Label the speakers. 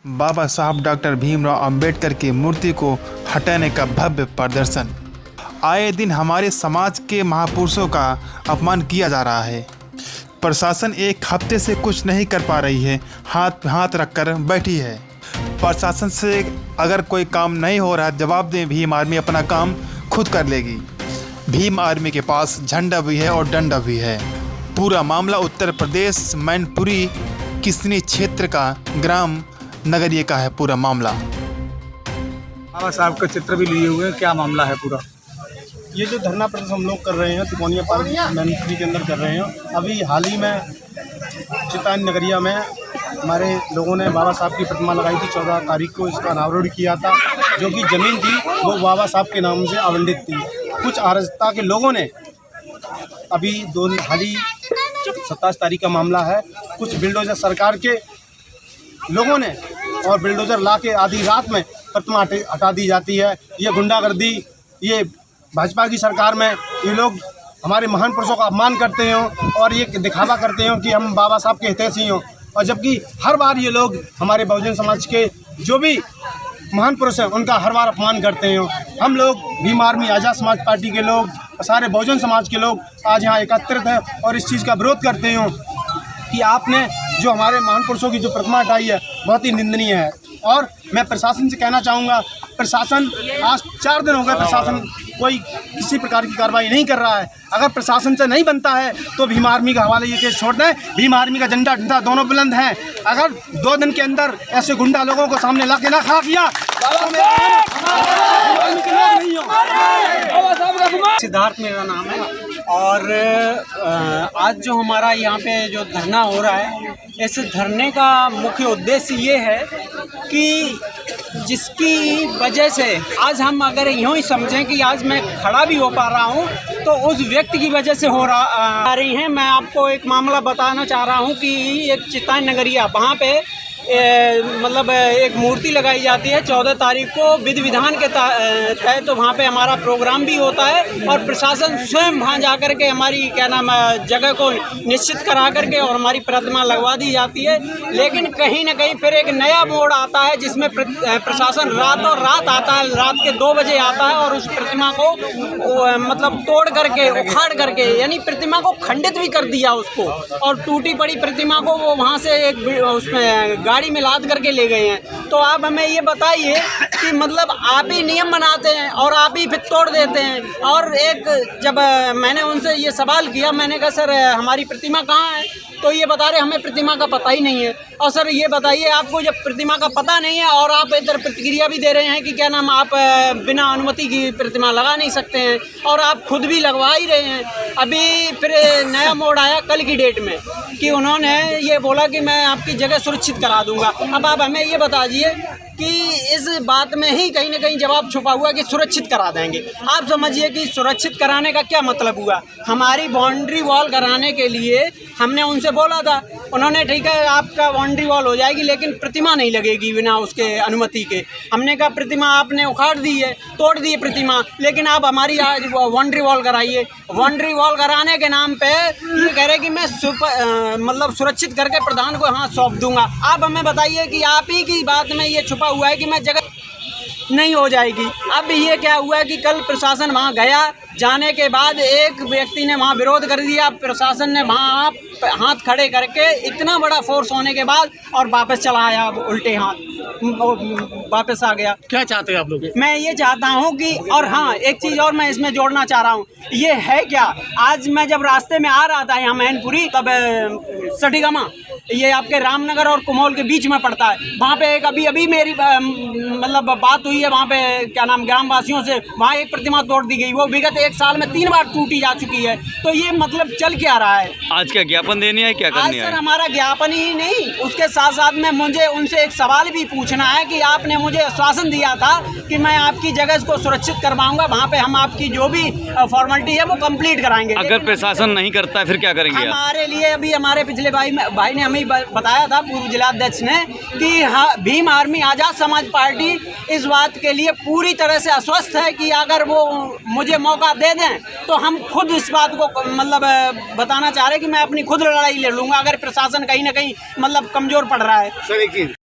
Speaker 1: बाबा साहब डॉक्टर भीमराव अंबेडकर की मूर्ति को हटाने का भव्य प्रदर्शन। आए दिन हमारे समाज के महापुरुषों का अपमान किया जा रहा है। प्रशासन एक हफ्ते से कुछ नहीं कर पा रही है, हाथ रखकर बैठी है। प्रशासन से अगर कोई काम नहीं हो रहा है, जवाब दें, भीम आर्मी अपना काम खुद कर लेगी। भीम आर्मी के पास झंडा भी है और डंडा भी है। पूरा मामला उत्तर प्रदेश मैनपुरी किसनी क्षेत्र का ग्राम नगरीय का है। पूरा मामला
Speaker 2: बाबा साहब का चित्र भी लिए हुए हैं। क्या मामला है पूरा? ये जो धरना प्रदर्शन हम लोग कर रहे हैं तिकोनिया पार्क मैनपुरी के अंदर कर रहे हैं। अभी हाल ही में चितान नगरिया में हमारे लोगों ने बाबा साहब की प्रतिमा लगाई थी। 14 तारीख को इसका अनावरण किया था। जो कि ज़मीन थी वो बाबा साहब के नाम से आवंटित थी। कुछ अराजकता के लोगों ने अभी हाल ही 27 तारीख का मामला है, कुछ बिल्डोजर सरकार के लोगों ने और बिल्डोजर ला के आधी रात में प्रतिमा हटा दी जाती है। ये गुंडागर्दी, ये भाजपा की सरकार में ये लोग हमारे महान पुरुषों का अपमान करते हैं और ये दिखावा करते हैं कि हम बाबा साहब के हितैषी हों। और जबकि हर बार ये लोग हमारे बहुजन समाज के जो भी महान पुरुष हैं उनका हर बार अपमान करते हैं। हम लोग भीम आर्मी आज़ाद समाज पार्टी के लोग, सारे बहुजन समाज के लोग आज यहाँ एकत्रित हैं और इस चीज़ का विरोध करते हैं कि आपने जो हमारे महान पुरुषों की जो प्रतिमा हटाई है बहुत ही निंदनीय है। और मैं प्रशासन से कहना चाहूँगा, प्रशासन आज 4 दिन हो गए, प्रशासन कोई किसी प्रकार की कार्रवाई नहीं कर रहा है। अगर प्रशासन से नहीं बनता है तो भीम आर्मी का हवाले ये केस छोड़ दें। भीम आर्मी का झंडा डंडा दोनों बुलंद हैं। अगर 2 दिन के अंदर ऐसे गुंडा लोगों को सामने ला के ना खड़ा किया,
Speaker 3: सिद्धार्थ मेरा नाम है। और आज जो हमारा यहाँ पे जो धरना हो रहा है, इस धरने का मुख्य उद्देश्य ये है कि जिसकी वजह से आज हम अगर यूँ ही समझें कि आज मैं खड़ा भी हो पा रहा हूँ तो उस व्यक्ति की वजह से आ रही हैं। मैं आपको एक मामला बताना चाह रहा हूँ कि एक चितान नगरिया वहाँ पे मतलब एक मूर्ति लगाई जाती है 14 तारीख को विधि विधान के तहत। तो वहाँ पे हमारा प्रोग्राम भी होता है और प्रशासन स्वयं वहाँ जा कर के हमारी जगह को निश्चित करा करके और हमारी प्रतिमा लगवा दी जाती है। लेकिन कहीं ना कहीं फिर एक नया मोड़ आता है जिसमें प्रशासन रातों रात आता है, रात के 2 बजे आता है और उस प्रतिमा को मतलब तोड़ करके, उखाड़ करके, यानी प्रतिमा को खंडित भी कर दिया उसको। और टूटी पड़ी प्रतिमा को वो वहाँ से एक उसमें गाड़ी में लाद करके ले गए हैं। तो आप हमें ये बताइए कि मतलब आप ही नियम बनाते हैं और आप ही फिर तोड़ देते हैं। और एक जब मैंने उनसे ये सवाल किया, मैंने कहा सर हमारी प्रतिमा कहाँ है, तो ये बता रहे हमें प्रतिमा का पता ही नहीं है। और सर ये बताइए, आपको जब प्रतिमा का पता नहीं है और आप इधर प्रतिक्रिया भी दे रहे हैं कि क्या नाम आप बिना अनुमति की प्रतिमा लगा नहीं सकते हैं और आप खुद भी लगवा ही रहे हैं। अभी फिर नया मोड़ आया कल की डेट में कि उन्होंने ये बोला कि मैं आपकी जगह सुरक्षित करा दूंगा। अब आप हमें ये बताइए कि इस बात में ही कहीं ना कहीं जवाब छुपा हुआ कि सुरक्षित करा देंगे। आप समझिए कि सुरक्षित कराने का क्या मतलब हुआ। हमारी बाउंड्री वॉल कराने के लिए हमने उनसे बोला था, उन्होंने ठीक है आपका बाउंड्री वॉल हो जाएगी लेकिन प्रतिमा नहीं लगेगी बिना उसके अनुमति के। हमने कहा प्रतिमा आपने उखाड़ दी है, तोड़ दी है प्रतिमा, लेकिन आप हमारी आज बाउंड्री वॉल कराइए। बाउंड्री वॉल कराने के नाम पे ये कह रहे कि मैं मतलब सुरक्षित करके प्रधान को हाथ सौंप दूंगा। आप हमें बताइए कि आप ही की बात में ये छुपा हुआ है कि मैं जगह नहीं हो जाएगी। अब ये क्या हुआ है कि कल प्रशासन वहाँ गया, जाने के बाद एक व्यक्ति ने वहाँ विरोध कर दिया। प्रशासन ने वहाँ हाथ खड़े करके इतना बड़ा फोर्स होने के बाद और वापस चला आया, उल्टे हाथ वापस आ गया।
Speaker 2: क्या चाहते हैं आप लोग?
Speaker 3: मैं ये चाहता हूँ कि, और हाँ एक चीज़ और मैं इसमें जोड़ना चाह रहा हूँ, ये है क्या, आज मैं जब रास्ते में आ रहा था यहाँ मैनपुरी, तब सटीगमा ये आपके रामनगर और कुमोल के बीच में पड़ता है। वहाँ पे एक अभी मेरी मतलब बात हुई है वहाँ पे क्या नाम ग्रामवासियों से, वहाँ एक प्रतिमा तोड़ दी गई। वो विगत 1 साल में 3 बार टूटी जा चुकी है। तो ये मतलब चल क्या रहा है?
Speaker 4: आज क्या ज्ञापन देने है, क्या करनी है?
Speaker 3: आज सर हमारा ज्ञापन ही नहीं, उसके साथ साथ में मुझे उनसे एक सवाल भी पूछना है कि आपने मुझे आश्वासन दिया था कि मैं आपकी जगह को सुरक्षित करवाऊंगा, वहाँ पे हम आपकी जो भी फॉर्मेलिटी है वो कंप्लीट कराएंगे।
Speaker 4: अगर प्रशासन नहीं करता है फिर क्या करेंगे?
Speaker 3: हमारे लिए अभी हमारे पिछले भाई ने हमें बताया था, पूर्व जिलाध्यक्ष ने, कि हाँ भीम आर्मी आज़ाद समाज पार्टी इस बात के लिए पूरी तरह से आश्वस्त है कि अगर वो मुझे मौका दे दें तो हम खुद इस बात को मतलब बताना चाह रहे हैं कि मैं अपनी खुद लड़ाई ले लूँगा अगर प्रशासन कहीं ना कहीं मतलब कमज़ोर पड़ रहा है।
Speaker 2: सर एक